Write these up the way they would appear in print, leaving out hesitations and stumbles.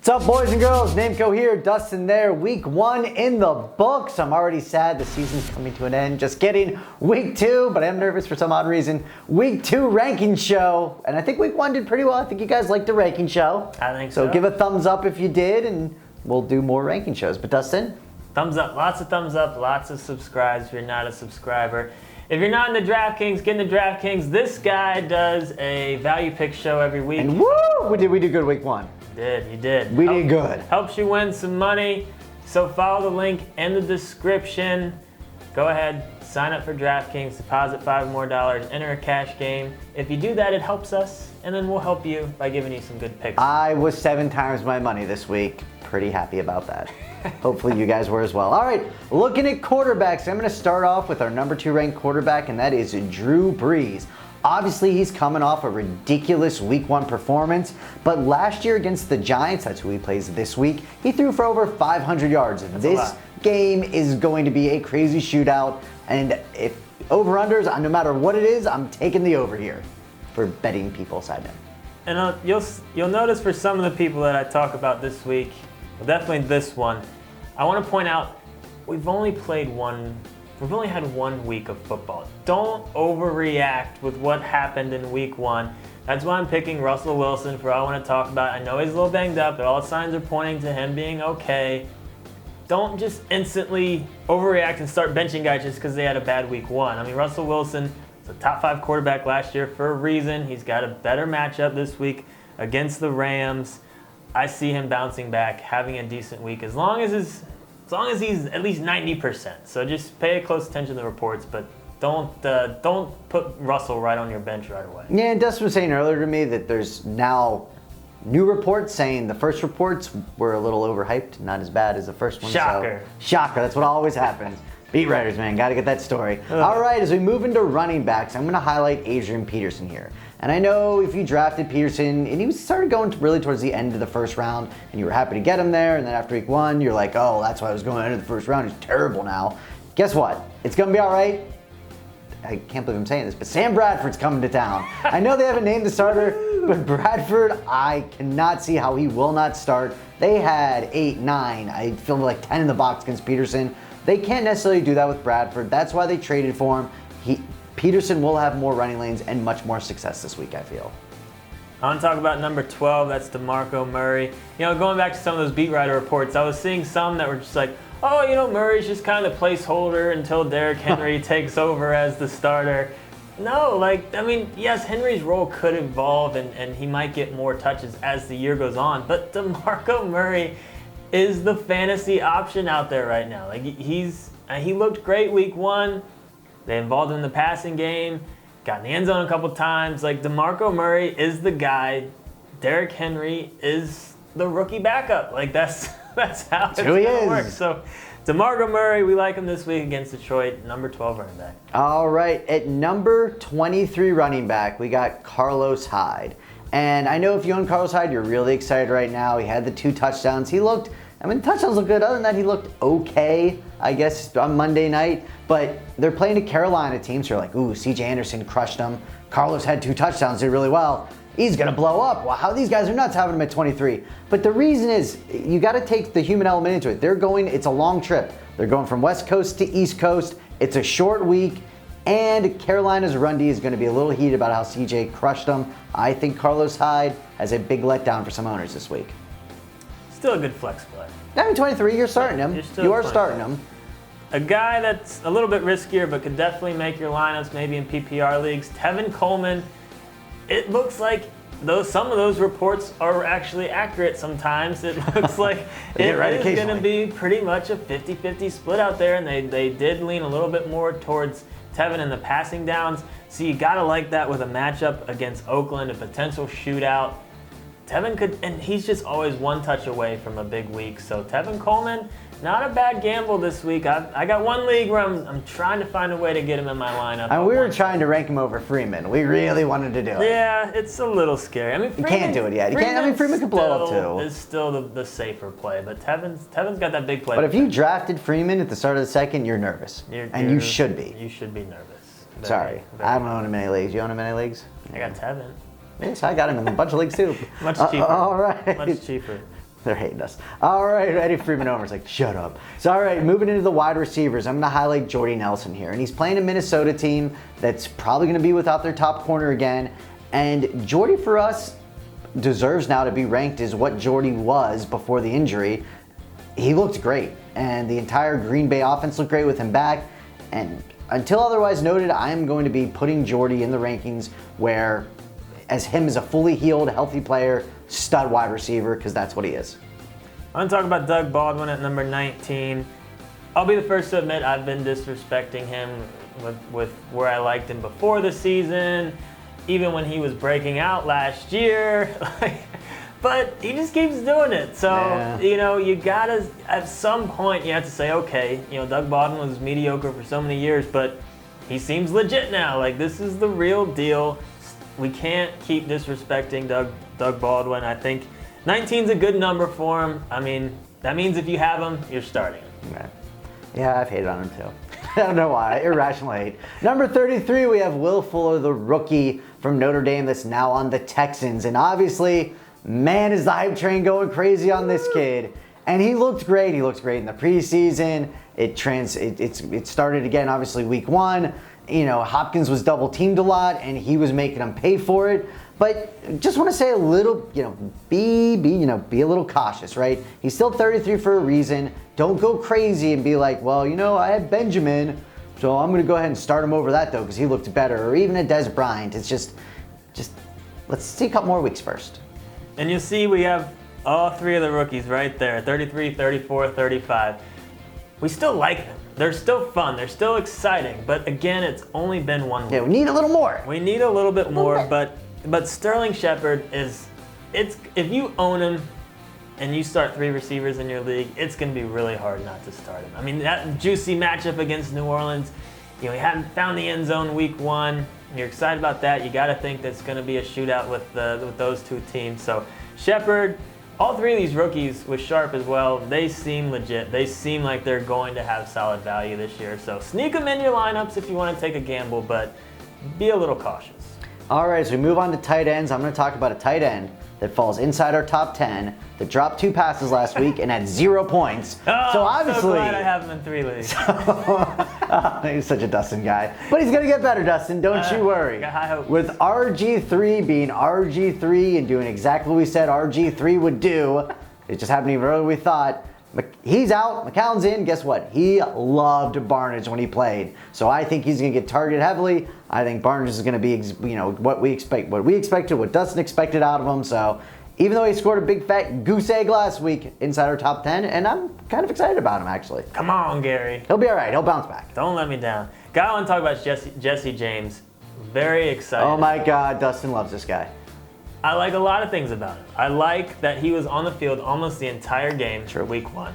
What's up, boys and girls? Nameco here, Dustin there. Week 1 in the books. I'm already sad the season's coming to an end. Just kidding. Week 2, but I am nervous for some odd reason. Week 2 ranking show. And I think week 1 did pretty well. I think you guys liked the ranking show. I think so. So give a thumbs up if you did, and we'll do more ranking shows. But Dustin? Thumbs up. Lots of thumbs up. Lots of subscribes if you're not a subscriber. If you're not into DraftKings, get into DraftKings. This guy does a value pick show every week. And woo! We did good week 1. You did. We did good. Helps you win some money. So follow the link in the description. Go ahead, sign up for DraftKings, deposit $5 more, enter a cash game. If you do that, it helps us, and then we'll help you by giving you some good picks. I was 7 times my money this week. Pretty happy about that. Hopefully you guys were as well. All right, looking at quarterbacks, I'm going to start off with our number 2 ranked quarterback, and that is Drew Brees. Obviously, he's coming off a ridiculous week 1 performance, but last year against the Giants, that's who he plays this week, he threw for over 500 yards. This game is going to be a crazy shootout, and if over-unders, no matter what it is, I'm taking the over here for betting people side in. And you'll notice for some of the people that I talk about this week, well, definitely this one, I want to point out we've only had 1 week of football. Don't overreact with what happened in week 1. That's why I'm picking Russell Wilson for all I want to talk about. I know he's a little banged up, but all signs are pointing to him being okay. Don't just instantly overreact and start benching guys just because they had a bad week 1. I mean, Russell Wilson was a top 5 quarterback last year for a reason. He's got a better matchup this week against the Rams. I see him bouncing back, having a decent week as long as he's at least 90%. So just pay close attention to the reports, but don't put Russell right on your bench right away. Yeah, and Dustin was saying earlier to me that there's now new reports saying the first reports were a little overhyped, not as bad as the first one. Shocker. So, shocker, that's what always happens. Beat writers, man, got to get that story. All right, as we move into running backs, I'm going to highlight Adrian Peterson here. And I know if you drafted Peterson, and he started going really towards the end of the first round, and you were happy to get him there, and then after week 1, you're like, oh, that's why I was going into the first round. He's terrible now. Guess what? It's going to be all right. I can't believe I'm saying this, but Sam Bradford's coming to town. I know they haven't named the starter, but Bradford, I cannot see how he will not start. They had 8, 9, I feel like 10 in the box against Peterson. They can't necessarily do that with Bradford. That's why they traded for him. Peterson will have more running lanes and much more success this week, I feel. I want to talk about number 12. That's DeMarco Murray. Going back to some of those beat writer reports, I was seeing some that were just like, oh, Murray's just kind of the placeholder until Derrick Henry takes over as the starter. No, yes, Henry's role could evolve and he might get more touches as the year goes on, but DeMarco Murray is the fantasy option out there right now. He looked great week 1. They involved him in the passing game, got in the end zone a couple times. DeMarco Murray is the guy. Derrick Henry is the rookie backup. That's how it's going to work. So DeMarco Murray, we like him this week against Detroit, number 12 running back. All right, at number 23 running back, we got Carlos Hyde. And I know if you own Carlos Hyde, you're really excited right now. He had the 2 touchdowns. The touchdowns look good. Other than that, he looked okay, I guess, on Monday night. But they're playing a Carolina team, so you're like, ooh, C.J. Anderson crushed them. Carlos had 2 touchdowns, did really well. He's going to blow up. Wow, how these guys are nuts having him at 23. But the reason is, you got to take the human element into it. It's a long trip. They're going from West Coast to East Coast. It's a short week. And Carolina's run D is going to be a little heated about how C.J. crushed them. I think Carlos Hyde has a big letdown for some owners this week. Still a good flex play. 23, you're starting him. You are starting him. A guy that's a little bit riskier but could definitely make your lineups, maybe in PPR leagues, Tevin Coleman. It looks like some of those reports are actually accurate sometimes. It looks like it is going to be pretty much a 50-50 split out there, and they did lean a little bit more towards Tevin in the passing downs. So you got to like that with a matchup against Oakland, a potential shootout. Tevin could, and he's just always 1 touch away from a big week. So Tevin Coleman, not a bad gamble this week. I got 1 league where I'm trying to find a way to get him in my lineup. And we were trying to rank him over Freeman. We really wanted to do it. Yeah, it's a little scary. Freeman, you can't do it yet. Freeman could blow up too. Is still the safer play, but Tevin's got that big play. But if you drafted Freeman at the start of the second, you're nervous, and you should be. You should be nervous. Sorry, I don't own him in any leagues. You own him in any leagues? I got Tevin. Yes, I got him in a bunch of leagues too. Much cheaper. All right. Much cheaper. They're hating us. All right, Eddie Freeman Over's like, shut up. So, all right, moving into the wide receivers, I'm going to highlight Jordy Nelson here. And he's playing a Minnesota team that's probably going to be without their top corner again. And Jordy, for us, deserves now to be ranked as what Jordy was before the injury. He looked great. And the entire Green Bay offense looked great with him back. And until otherwise noted, I am going to be putting Jordy in the rankings where, as him as a fully healed, healthy player, stud wide receiver, because that's what he is. I'm going to talk about Doug Baldwin at number 19. I'll be the first to admit I've been disrespecting him with where I liked him before the season, even when he was breaking out last year. But he just keeps doing it. So, Yeah. you gotta, at some point, you have to say, okay, Doug Baldwin was mediocre for so many years, but he seems legit now. Like, this is the real deal. We can't keep disrespecting Doug Baldwin. I think 19's a good number for him. I mean, that means if you have him, you're starting him. Yeah, I've hated on him too. I don't know why. Irrational hate. Number 33, we have Will Fuller, the rookie from Notre Dame that's now on the Texans. And obviously, man, is the hype train going crazy on this kid. And he looked great. He looked great in the preseason. It started again, obviously, week 1. Hopkins was double teamed a lot, and he was making them pay for it. But just want to say a little, be a little cautious, right? He's still 33 for a reason. Don't go crazy and be like, well, I have Benjamin, so I'm going to go ahead and start him over that though because he looked better. Or even a Des Bryant. It's just let's see a couple more weeks first. And you see we have all 3 of the rookies right there, 33, 34, 35. We still like them. They're still fun. They're still exciting. But again, it's only been 1 week. Yeah, we need a little more. We need a little bit more, but Sterling Shepard if you own him and you start 3 receivers in your league, it's going to be really hard not to start him. I mean, that juicy matchup against New Orleans, he hadn't found the end zone week 1. You're excited about that. You got to think that's going to be a shootout with those 2 teams. So Shepard, all 3 of these rookies with Sharp as well, they seem legit. They seem like they're going to have solid value this year. So sneak them in your lineups if you want to take a gamble, but be a little cautious. All right, as we move on to tight ends, I'm going to talk about a tight end that falls inside our top 10, that dropped 2 passes last week and had 0 points. Oh, so obviously, I'm so glad I have him in 3 leagues. He's such a Dustin guy. But he's going to get better, Dustin. Don't you worry. Got high hopes. With RG3 being RG3 and doing exactly what we said RG3 would do, it just happened even earlier than we thought. He's out, McCown's in. Guess what? He loved Barnidge when he played. So I think he's going to get targeted heavily. I think Barnidge is going to be, what we expected, what Dustin expected out of him. So even though he scored a big fat goose egg last week inside our top 10, and I'm kind of excited about him actually. Come on, Gary. He'll be all right. He'll bounce back. Don't let me down. Guy I want to talk about is Jesse James. Very excited. Oh my God, Dustin loves this guy. I like a lot of things about him. I like that he was on the field almost the entire game for week 1.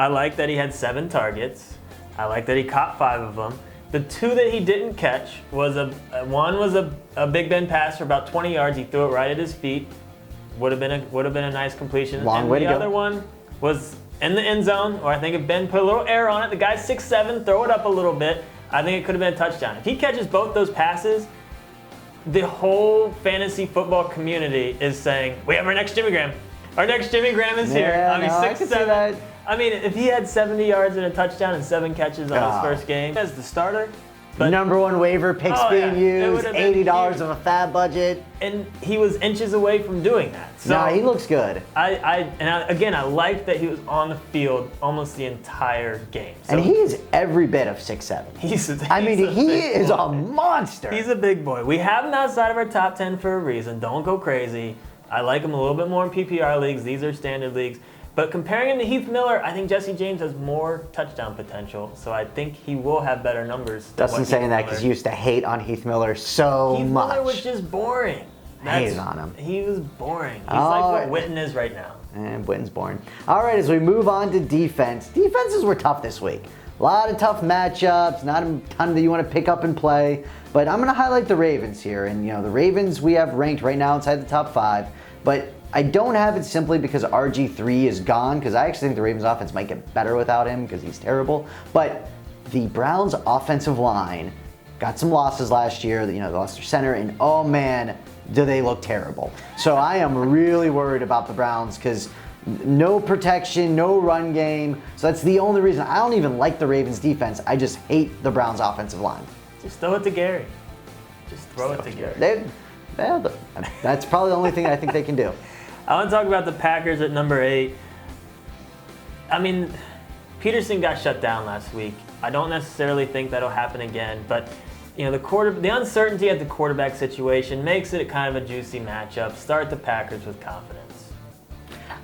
I like that he had 7 targets. I like that he caught 5 of them. The 2 that he didn't catch was one was a Big Ben pass for about 20 yards. He threw it right at his feet. Would have been a nice completion. Long way to go. The other one was in the end zone, or I think if Ben put a little air on it, the guy's 6'7", throw it up a little bit. I think it could have been a touchdown. If he catches both those passes, the whole fantasy football community is saying, we have our next Jimmy Graham. Our next Jimmy Graham is here. I mean, I can see that. I mean, if he had 70 yards and a touchdown and 7 catches on his first game as the starter. But number 1 waiver picks being used, $80 of a fab budget. And he was inches away from doing that. So no, he looks good. I liked that he was on the field almost the entire game. So and he is every bit of 6'7". He is a monster. He's a big boy. We have him outside of our top 10 for a reason. Don't go crazy. I like him a little bit more in PPR leagues. These are standard leagues. But comparing him to Heath Miller, I think Jesse James has more touchdown potential. So I think he will have better numbers. Dustin's saying that because he used to hate on Heath Miller so much. Heath Miller was just boring. Hated on him. He was boring. He's like what Witten is right now. And Witten's boring. All right, as we move on to defense. Defenses were tough this week. A lot of tough matchups, not a ton that you want to pick up and play. But I'm going to highlight the Ravens here. And, the Ravens we have ranked right now inside the top 5. But I don't have it simply because RG3 is gone, because I actually think the Ravens offense might get better without him because he's terrible. But the Browns offensive line got some losses last year. They lost their center, and oh man, do they look terrible. So I am really worried about the Browns because No protection, no run game. So that's the only reason. I don't even like the Ravens defense. I just hate the Browns offensive line. Just throw it to Gary. Just throw it to Gary. That's probably the only thing I think they can do. I want to talk about the Packers at number 8. I mean, Peterson got shut down last week. I don't necessarily think that'll happen again, but the uncertainty at the quarterback situation makes it kind of a juicy matchup. Start the Packers with confidence.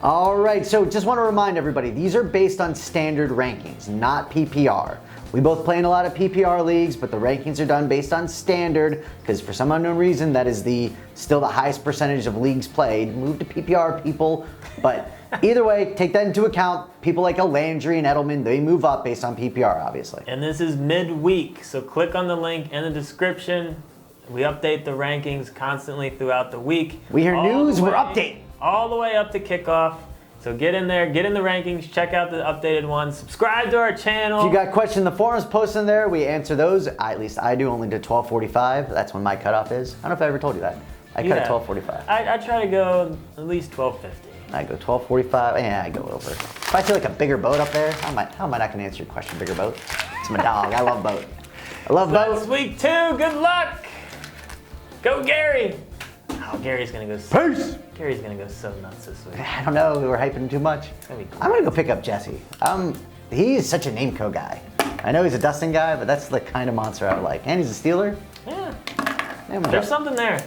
All right, so just want to remind everybody, these are based on standard rankings, not PPR. We both play in a lot of PPR leagues, but the rankings are done based on standard because for some unknown reason, that is still the highest percentage of leagues played. Move to PPR, people. But either way, take that into account. People like Landry and Edelman, they move up based on PPR, obviously. And this is midweek, so click on the link in the description. We update the rankings constantly throughout the week. We hear news, we're updating. All the way up to kickoff. So get in there, get in the rankings, check out the updated ones, subscribe to our channel. If you got questions, the forums post in there. We answer those. At least I do, only to 12:45. That's when my cutoff is. I don't know if I ever told you that. I cut at 12:45. I try to go at least 12:50. I go 12:45. Yeah, I go over. If I see like a bigger boat up there, how am I not going to answer your question, bigger boat? It's my dog. I love boat. I love boat. That's week 2. Good luck. Go Gary. Oh, Gary's going to go. Peace. Gary's going to go so nuts this week. I don't know. We were hyping him too much. That'd be cool. I'm going to go pick up Jesse. He's such a Nameco guy. I know he's a Dustin guy, but that's the kind of monster I would like. And he's a Steeler. Yeah. Name him There's something there.